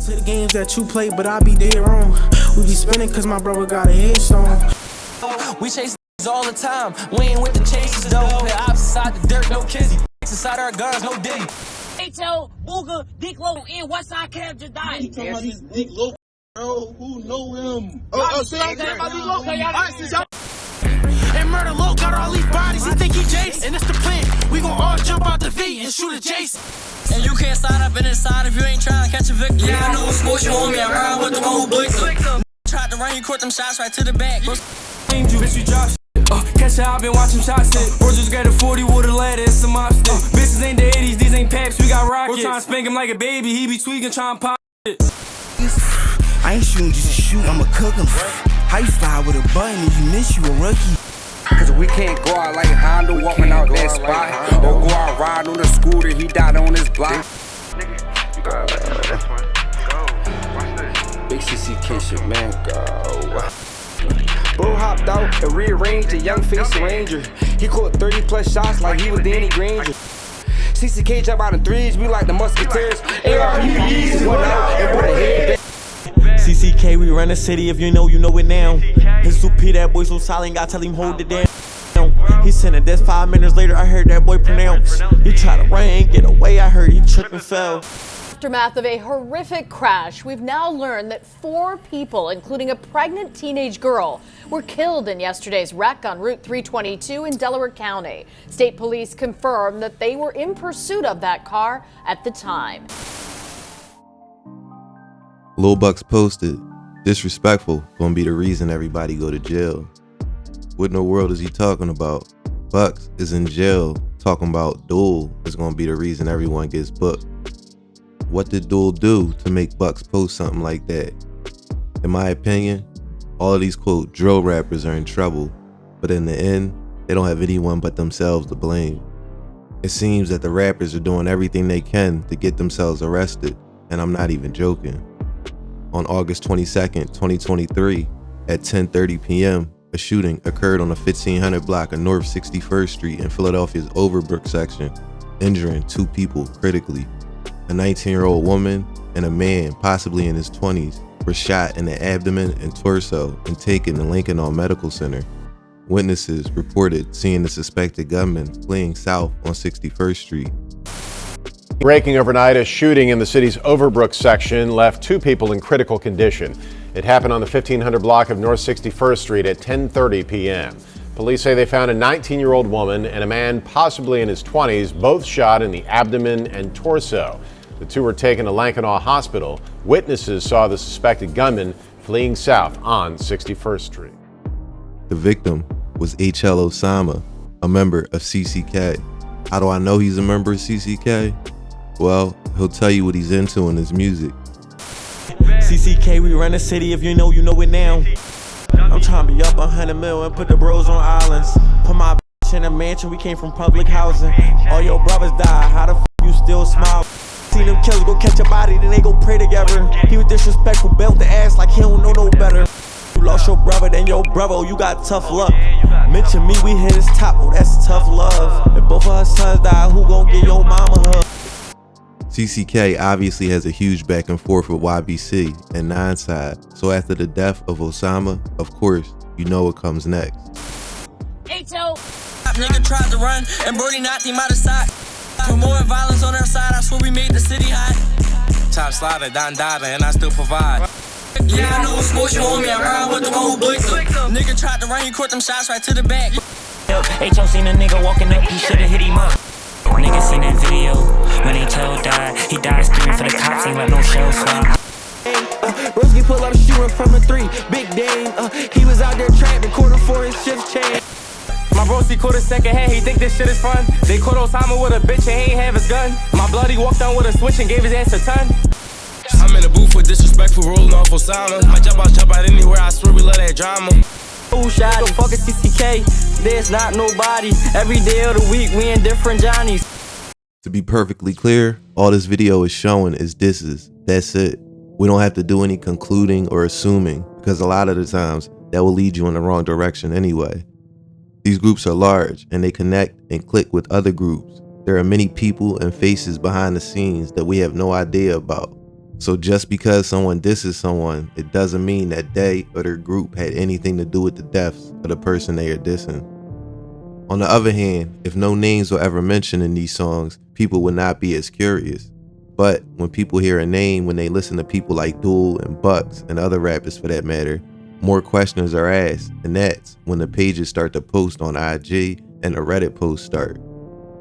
to the games that you play, but I be dead wrong. We be spinning cause my brother got a headstone. We chase all the time, we ain't with the chases though. Put ops inside the dirt, no kizzy. Inside our guns, no diddy. H.O., Booger, Dick Low, and Westside Cab just died. You talking about these Dick Low, bro? Who know him? And Murder Low got all these bodies, he think he Jason. And it's the plan, we gon' all jump out the V and shoot a Jason. And you can't sign up in inside if you ain't trying to catch a victim. Yeah, I know what sports you want me, I ride with the one who blicks him. Tried to run, you caught them shots right to the back. Named you, bitch, you drop shit. CashApp, been watching shots hit. Or just got a 40 with a ladder and some mop stick. Bitches ain't the 80s, these ain't paps, we got rockets. We're trying to spank him like a baby, he be tweaking, trying to pop it. I ain't shooting just to shoot, I'ma cook him. How you fly with a button and you miss you a rookie? Cause we can't go out like Honda walking out that spot. Or go out riding on the scooter, he died on his block. Big CCK shit, man, go. Bro hopped out and rearranged a young face ranger. He caught 30 plus shots like he was Danny Granger. CCK jump out in threes, we like the Musketeers. ARPGs went out and put a head back. CCK, we run the city, if you know it now. His P, that boy so silent, gotta tell him hold it down. He sent it, that's 5 minutes later, I heard that boy pronounce. He tried to run and get away, I heard he tripped and fell. Aftermath of a horrific crash, we've now learned that 4 people, including a pregnant teenage girl, were killed in yesterday's wreck on Route 322 in Delaware County. State police confirmed that they were in pursuit of that car at the time. Lil Buckss posted, "Disrespectful gonna be the reason everybody go to jail." What in the world is he talking about? Buckss is in jail talking about Duel is gonna be the reason everyone gets booked. What did Duel do to make Buckss post something like that? In my opinion, all of these quote drill rappers are in trouble, but in the end, they don't have anyone but themselves to blame. It seems that the rappers are doing everything they can to get themselves arrested, and I'm not even joking. On August 22nd, 2023, at 10:30 p.m., a shooting occurred on the 1500 block of North 61st Street in Philadelphia's Overbrook section, injuring 2 people critically. A 19-year-old woman and a man, possibly in his 20s, were shot in the abdomen and torso and taken to Lincoln Medical Center. Witnesses reported seeing the suspected gunman fleeing south on 61st Street. Breaking overnight, a shooting in the city's Overbrook section left 2 people in critical condition. It happened on the 1500 block of North 61st Street at 10:30 p.m. Police say they found a 19-year-old woman and a man possibly in his 20s, both shot in the abdomen and torso. The 2 were taken to Lankenau Hospital. Witnesses saw the suspected gunman fleeing south on 61st Street. The victim was HL Osama, a member of CCK. How do I know he's a member of CCK? Well, he'll tell you what he's into in his music. CCK, we run the city, if you know it now. I'm trying to be up 100 mil and put the bros on islands. Put my bitch in a mansion, we came from public housing. All your brothers died, how the f you still smile? Seen them killers go catch a body, then they go pray together. He was disrespectful, belt the ass like he don't know no better. You lost your brother, then your brother, you got tough luck. Mention me, we hit his top, oh that's tough love. If both of her sons die, who gon' get your mama her? CCK obviously has a huge back and forth with YBC and 9side, so after the death of Osama, of course, you know what comes next. H.O. Nigga tried to run and Brody knocked him out of sight. For more violence on our side, I swear we made the city hot. Top slider, Don Dada, and I still provide. Yeah, I know what sports you want me, I ride with the one who blicks him. Nigga tried to run, he caught them shots right to the back. H.O. seen a nigga walking up, he should've hit him up. Nigga seen that video when H.O. died. He died screaming for the cops, ain't let no shell fly. Broski pull up shooting from the 3, big Dame. He was out there trapping, quarter for his shift change. My broski caught a second hand, he think this shit is fun. They caught Osama with a bitch and he ain't have his gun. My bloody walked down with a switch and gave his ass a ton. I'm in the booth with disrespectful rolling off Osama. I jump out anywhere, I swear we love that drama. Oh, shot, the fuck is CCK? There's not nobody. Every day of the week, we in different Johnnies. To be perfectly clear, all this video is showing is disses. That's it. We don't have to do any concluding or assuming, because a lot of the times that will lead you in the wrong direction anyway. These groups are large and they connect and click with other groups. There are many people and faces behind the scenes that we have no idea about. So just because someone disses someone, it doesn't mean that they or their group had anything to do with the deaths of the person they are dissing. On the other hand, if no names were ever mentioned in these songs, people would not be as curious. But when people hear a name, when they listen to people like Duel and Bucks and other rappers for that matter, more questions are asked, and that's when the pages start to post on IG and the Reddit posts start.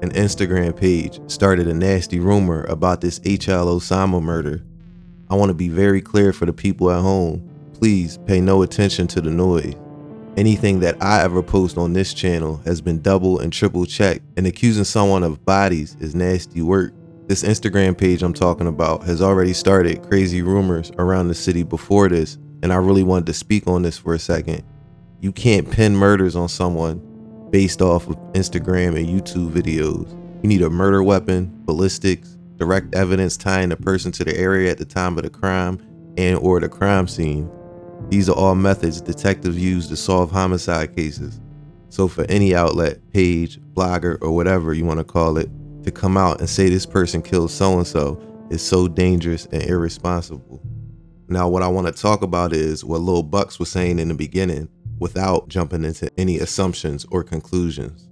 An Instagram page started a nasty rumor about this Osama murder. I want to be very clear for the people at home. Please pay no attention to the noise. Anything that I ever post on this channel has been double and triple checked, and accusing someone of bodies is nasty work. This Instagram page I'm talking about has already started crazy rumors around the city before this, and I really wanted to speak on this for a second. You can't pin murders on someone based off of Instagram and YouTube videos. You need a murder weapon, ballistics, direct evidence tying the person to the area at the time of the crime and or the crime scene. These are all methods detectives use to solve homicide cases. So for any outlet, page, blogger, or whatever you want to call it, to come out and say this person killed so-and-so is so dangerous and irresponsible. Now what I want to talk about is what Lil Buckss was saying in the beginning without jumping into any assumptions or conclusions.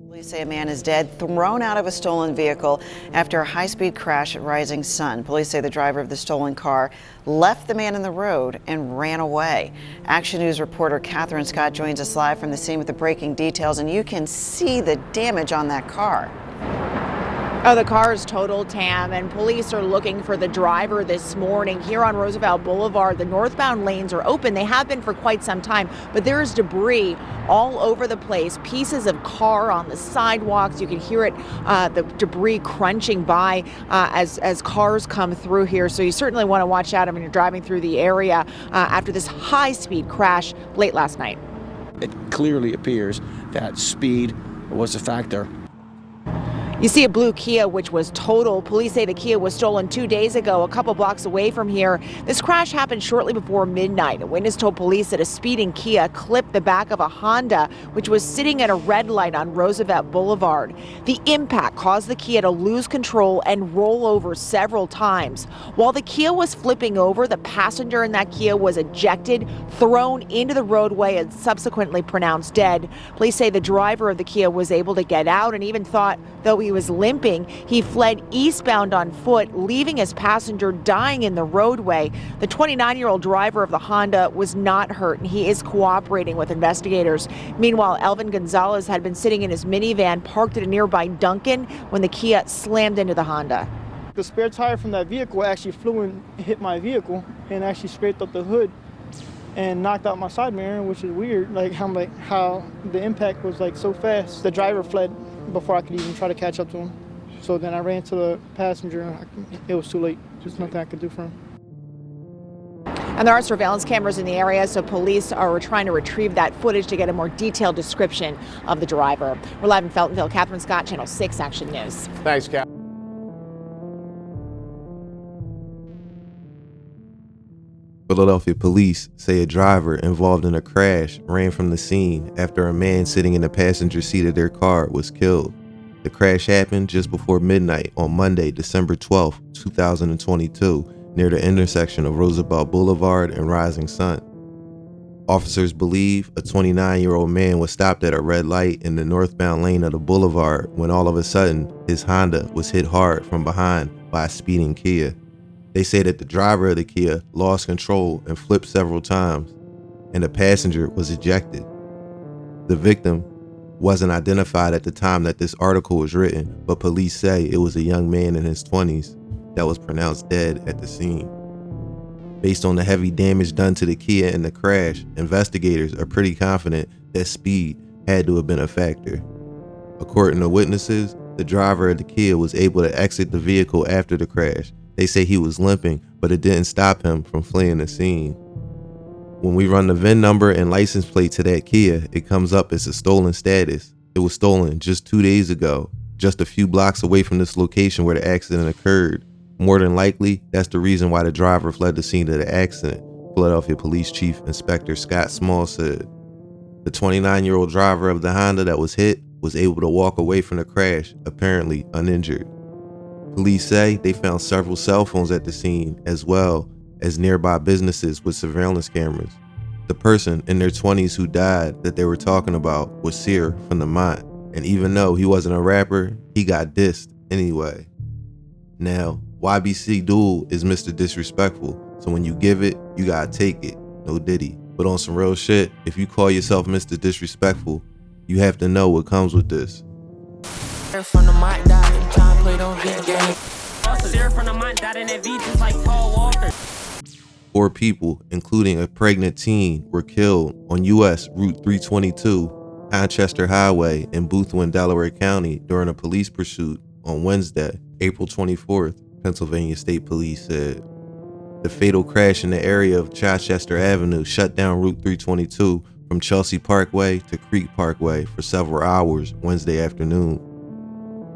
Police say a man is dead, thrown out of a stolen vehicle after a high-speed crash at Rising Sun. Police say the driver of the stolen car left the man in the road and ran away. Action News reporter Catherine Scott joins us live from the scene with the breaking details, and you can see the damage on that car. Oh, the car is totaled, Tam, and police are looking for the driver this morning. Here on Roosevelt Boulevard, the northbound lanes are open. They have been for quite some time, but there is debris all over the place, pieces of car on the sidewalks. You can hear it, the debris crunching by as cars come through here. So you certainly want to watch out when you're driving through the area after this high-speed crash late last night. It clearly appears that speed was a factor. You see a blue Kia, which was totaled. Police say the Kia was stolen 2 days ago, a couple blocks away from here. This crash happened shortly before midnight. A witness told police that a speeding Kia clipped the back of a Honda, which was sitting at a red light on Roosevelt Boulevard. The impact caused the Kia to lose control and roll over several times. While the Kia was flipping over, the passenger in that Kia was ejected, thrown into the roadway, and subsequently pronounced dead. Police say the driver of the Kia was able to get out and even thought, though he was limping, he fled eastbound on foot, leaving his passenger dying in the roadway. The 29-year-old driver of the Honda was not hurt, and he is cooperating with investigators. Meanwhile, Elvin Gonzalez had been sitting in his minivan parked at a nearby Dunkin' when the Kia slammed into the Honda. The spare tire from that vehicle actually flew and hit my vehicle and actually scraped up the hood and knocked out my side mirror, which is weird. How the impact was so fast. The driver fled before I could even try to catch up to him. So then I ran to the passenger and it was too late. There's nothing I could do for him. And there are surveillance cameras in the area, so police are trying to retrieve that footage to get a more detailed description of the driver. We're live in Feltonville. Catherine Scott, Channel 6 Action News. Thanks, Kat. Philadelphia police say a driver involved in a crash ran from the scene after a man sitting in the passenger seat of their car was killed. The crash happened just before midnight on Monday, December 12, 2022, near the intersection of Roosevelt Boulevard and Rising Sun. Officers believe a 29-year-old man was stopped at a red light in the northbound lane of the boulevard when all of a sudden his Honda was hit hard from behind by a speeding Kia. They say that the driver of the Kia lost control and flipped several times, and the passenger was ejected. The victim wasn't identified at the time that this article was written, but police say it was a young man in his 20s that was pronounced dead at the scene. Based on the heavy damage done to the Kia in the crash, investigators are pretty confident that speed had to have been a factor. According to witnesses, the driver of the Kia was able to exit the vehicle after the crash. They say he was limping, but it didn't stop him from fleeing the scene. When we run the VIN number and license plate to that Kia, it comes up as a stolen status. It was stolen just 2 days ago, just a few blocks away from this location where the accident occurred. More than likely, that's the reason why the driver fled the scene of the accident, Philadelphia Police Chief Inspector Scott Small said. The 29-year-old driver of the Honda that was hit was able to walk away from the crash, apparently uninjured. Police say they found several cell phones at the scene, as well as nearby businesses with surveillance cameras. The person in their 20s who died that they were talking about was Seer from the Mont, and even though he wasn't a rapper, he got dissed anyway. Now, YBC Duel is Mr. Disrespectful, so when you give it, you gotta take it, no Diddy. But on some real shit, if you call yourself Mr. Disrespectful, you have to know what comes with this. From the mic, died, trying to play those games. From the mic, died in that V just like Paul Walker. 4 people, including a pregnant teen, were killed on US Route 322, Manchester Highway in Boothwyn, Delaware County during a police pursuit on Wednesday, April 24th, Pennsylvania State Police said. The fatal crash in the area of Chichester Avenue shut down Route 322 from Chelsea Parkway to Creek Parkway for several hours Wednesday afternoon.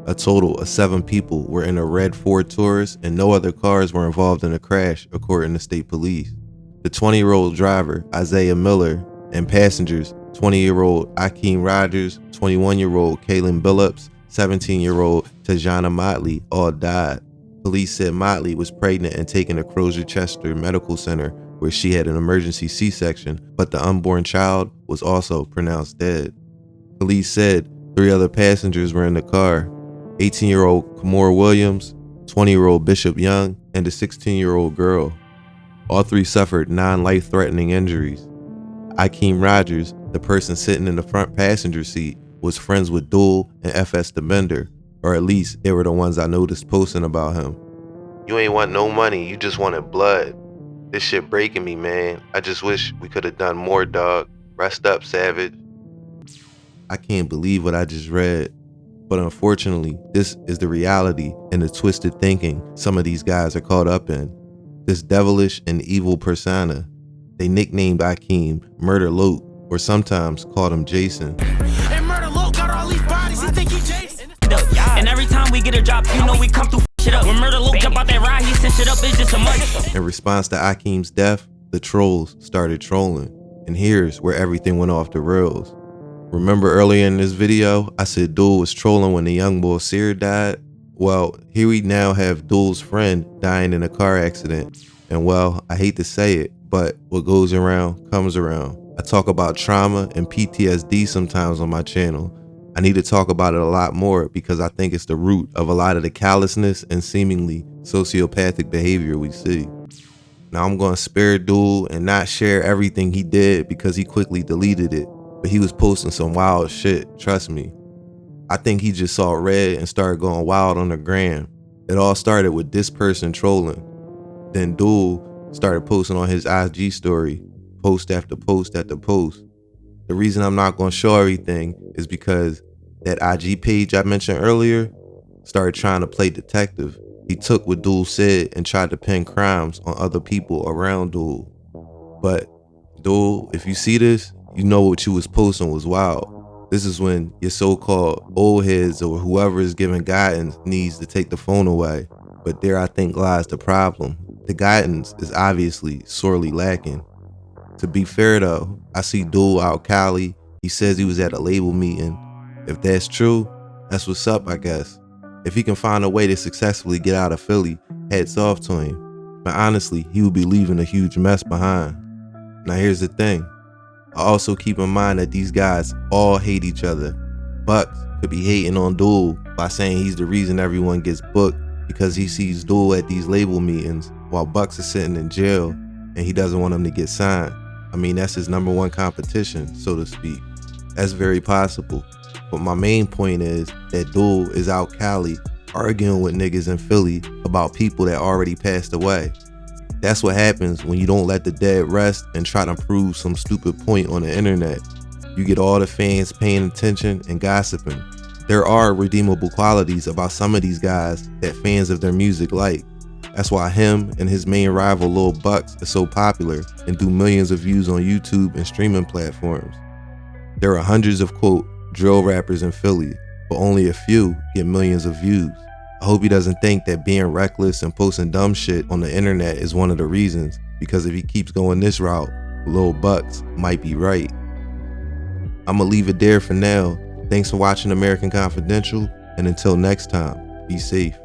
A total of 7 people were in a red Ford Taurus and no other cars were involved in the crash, according to state police. The 20-year-old driver, Isaiah Miller, and passengers, 20-year-old Akeem Rogers, 21-year-old Kaylin Billups, 17-year-old Tajana Motley, all died. Police said Motley was pregnant and taken to Crozer-Chester Medical Center, where she had an emergency C-section, but the unborn child was also pronounced dead. Police said 3 other passengers were in the car: 18-year-old Kamora Williams, 20-year-old Bishop Young, and a 16-year-old girl. All 3 suffered non-life-threatening injuries. Akeem Rogers, the person sitting in the front passenger seat, was friends with Duel and FS the Bender, or at least they were the ones I noticed posting about him. You ain't want no money, you just wanted blood. This shit breaking me, man. I just wish we could have done more, dog. Rest up, Savage. I can't believe what I just read. But unfortunately, this is the reality and the twisted thinking some of these guys are caught up in. This devilish and evil persona. They nicknamed Akeem Murder Loke, or sometimes called him Jason. And Murder Loke got all these bodies, he think he Jason. And every time we get a drop, you know we come through shit up. When Murder Loke jump out that ride, he sent shit up, it's just a mud. In response to Akeem's death, the trolls started trolling. And here's where everything went off the rails. Remember earlier in this video, I said Duel was trolling when the young boy Seer died? Well, here we now have Duel's friend dying in a car accident. And well, I hate to say it, but what goes around comes around. I talk about trauma and PTSD sometimes on my channel. I need to talk about it a lot more because I think it's the root of a lot of the callousness and seemingly sociopathic behavior we see. Now I'm going to spare Duel and not share everything he did because he quickly deleted it. But he was posting some wild shit, trust me. I think he just saw red and started going wild on the gram. It all started with this person trolling. Then Duel started posting on his IG story, post after post after post. The reason I'm not going to show everything is because that IG page I mentioned earlier started trying to play detective. He took what Duel said and tried to pin crimes on other people around Duel. But Duel, if you see this, you know what you was posting was wild. This is when your so-called old heads or whoever is giving guidance needs to take the phone away. But there I think lies the problem. The guidance is obviously sorely lacking. To be fair though, I see Duel out Cali. He says he was at a label meeting. If that's true, that's what's up, I guess. If he can find a way to successfully get out of Philly, hats off to him. But honestly, he would be leaving a huge mess behind. Now here's the thing. I also keep in mind that these guys all hate each other. Buckss could be hating on Duel by saying he's the reason everyone gets booked because he sees Duel at these label meetings while Buckss is sitting in jail and he doesn't want him to get signed. I mean, that's his #1 competition, so to speak. That's very possible. But my main point is that Duel is out Cali arguing with niggas in Philly about people that already passed away. That's what happens when you don't let the dead rest and try to prove some stupid point on the internet. You get all the fans paying attention and gossiping. There are redeemable qualities about some of these guys that fans of their music like. That's why him and his main rival Lil Buckss are so popular and do millions of views on YouTube and streaming platforms. There are hundreds of quote drill rappers in Philly, but only a few get millions of views. I hope he doesn't think that being reckless and posting dumb shit on the internet is one of the reasons, because if he keeps going this route, Lil Buckss might be right. I'ma leave it there for now. Thanks for watching American Confidential, and until next time, be safe.